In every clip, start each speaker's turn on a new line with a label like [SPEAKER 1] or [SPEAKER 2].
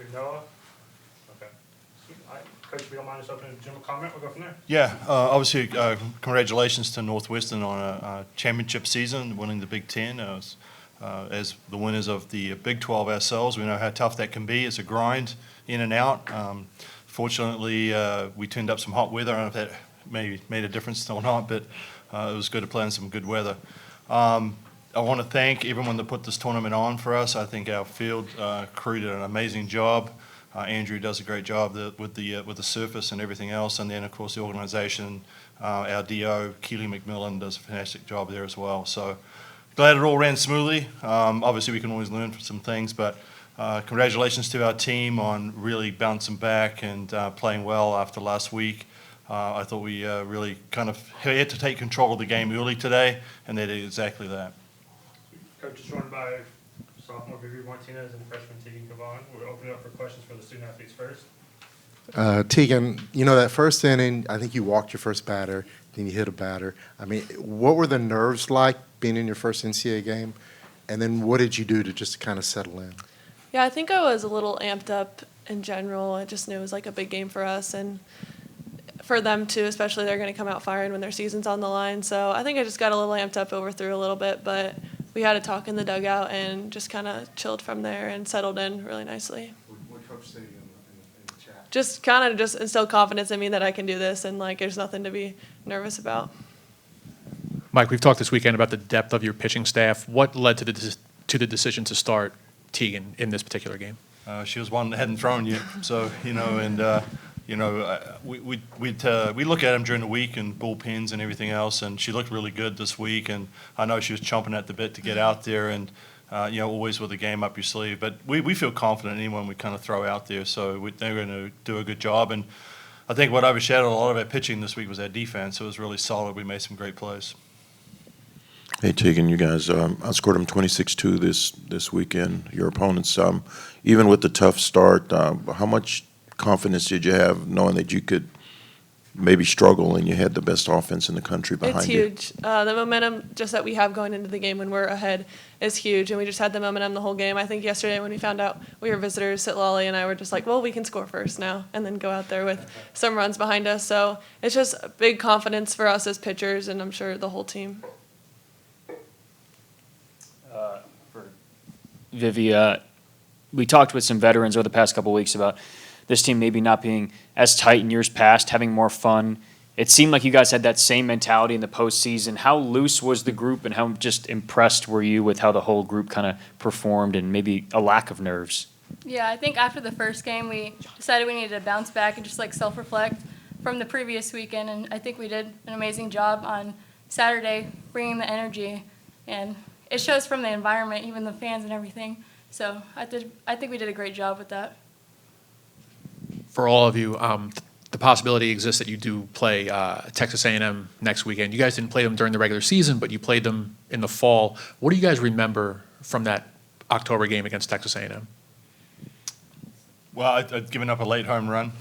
[SPEAKER 1] through Noah. Okay. Coach, if you don't mind just opening a general comment, we'll go from there.
[SPEAKER 2] Yeah, obviously, congratulations to Northwestern on a championship season, winning the Big Ten. As the winners of the Big 12 ourselves, we know how tough that can be. It's a grind in and out. Fortunately, we turned up some hot weather. I don't know if that maybe made a difference or not, but it was good to play in some good weather. I want to thank everyone that put this tournament on for us. I think our field crew did an amazing job. Andrew does a great job with the surface and everything else, and then of course the organisation, our DO Keely McMillan does a fantastic job there as well. So glad it all ran smoothly. Obviously we can always learn from some things, but congratulations to our team on really bouncing back and playing well after last week. I thought we really kind of had to take control of the game early today, and they did exactly that.
[SPEAKER 1] Coach is joined by sophomore Vivi Martinez and freshman Tegan Cavan. We'll open it up for questions for the student athletes first.
[SPEAKER 3] Tegan, you know, that first inning, I think you walked your first batter, then you hit a batter. I mean, what were the nerves like being in your first NCAA game? And then what did you do to just kind of settle in?
[SPEAKER 4] Yeah, I think I was a little amped up in general. I just knew it was like a big game for us and for them too, especially they're going to come out firing when their season's on the line. So I think I just got a little amped up, overthrew a little bit, but we had a talk in the dugout and just kind of chilled from there and settled in really nicely.
[SPEAKER 3] What coach said in the chat?
[SPEAKER 4] Just kind of just instilled confidence in me that I can do this and like there's nothing to be nervous about.
[SPEAKER 5] Mike, we've talked this weekend about the depth of your pitching staff. What led to the decision to start Tegan in this particular game?
[SPEAKER 2] She was one that hadn't thrown yet, so we look at them during the week and bullpens and everything else, and she looked really good this week. And I know she was chomping at the bit to get out there, and always with the game up your sleeve. But we feel confident in anyone we kind of throw out there, so they're going to do a good job. And I think what overshadowed a lot of our pitching this week was our defense. It was really solid. We made some great plays.
[SPEAKER 6] Hey, Tegan, you guys outscored them 26-2 this weekend. Your opponents, even with the tough start, how much confidence did you have knowing that you could maybe struggle and you had the best offense in the country behind you?
[SPEAKER 4] It's huge. The momentum just that we have going into the game when we're ahead is huge, and we just had the momentum the whole game. I think yesterday when we found out we were visitors, Lolly and I were just like, well, we can score first now and then go out there with some runs behind us. So it's just big confidence for us as pitchers, and I'm sure the whole team.
[SPEAKER 7] For Vivi, we talked with some veterans over the past couple of weeks about this team maybe not being as tight in years past, having more fun. It seemed like you guys had that same mentality in the postseason. How loose was the group, and how just impressed were you with how the whole group kind of performed and maybe a lack of nerves?
[SPEAKER 8] Yeah, I think after the first game, we decided we needed to bounce back and just like self-reflect from the previous weekend, and I think we did an amazing job on Saturday bringing the energy, and it shows from the environment, even the fans and everything. So I think we did a great job with that.
[SPEAKER 5] For all of you, the possibility exists that you do play Texas A&M next weekend. You guys didn't play them during the regular season, but you played them in the fall. What do you guys remember from that October game against Texas A&M?
[SPEAKER 2] Well, I'd given up a late home run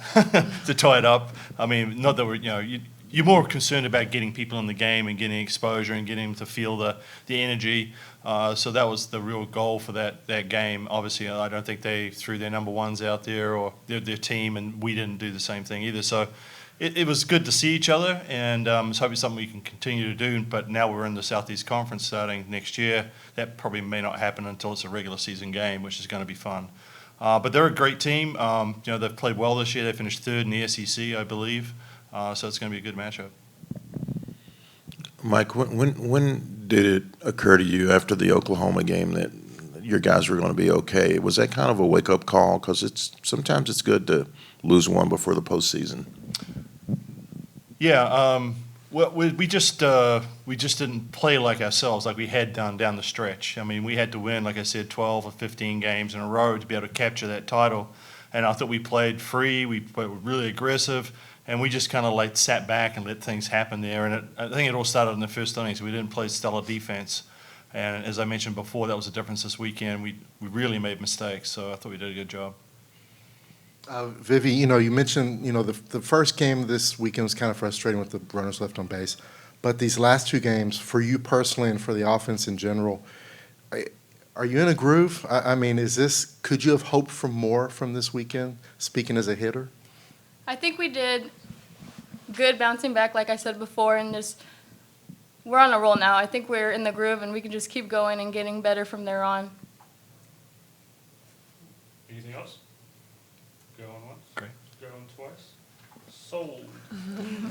[SPEAKER 2] to tie it up. I mean, not that you're more concerned about getting people in the game and getting exposure and getting them to feel the energy. So that was the real goal for that game. Obviously, I don't think they threw their number ones out there or their team, and we didn't do the same thing either. So it was good to see each other, and it's hopefully something we can continue to do. But now we're in the Southeast Conference starting next year. That probably may not happen until it's a regular season game, which is going to be fun. But they're a great team. They've played well this year. They finished third in the SEC, I believe. So it's going to be a good matchup.
[SPEAKER 6] Mike, when did it occur to you after the Oklahoma game that your guys were going to be okay? Was that kind of a wake-up call? Because sometimes it's good to lose one before the postseason.
[SPEAKER 2] Yeah, well, we just didn't play like ourselves, like we had done down the stretch. I mean, we had to win, like I said, 12 or 15 games in a row to be able to capture that title. And I thought we played free, we were really aggressive, and we just kind of like sat back and let things happen there. And I think it all started in the first innings. We didn't play stellar defense. And as I mentioned before, that was the difference this weekend. We really made mistakes, so I thought we did a good job.
[SPEAKER 3] Vivi, you mentioned, the first game this weekend was kind of frustrating with the runners left on base. But these last two games, for you personally and for the offense in general, Are you in a groove? I mean, could you have hoped for more from this weekend, speaking as a hitter?
[SPEAKER 8] I think we did good bouncing back, like I said before, and we're on a roll now. I think we're in the groove, and we can just keep going and getting better from there on.
[SPEAKER 1] Anything else? Going once?
[SPEAKER 2] Great.
[SPEAKER 1] Going twice? Sold.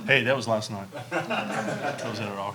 [SPEAKER 2] Hey, that was last night. That was at our auction.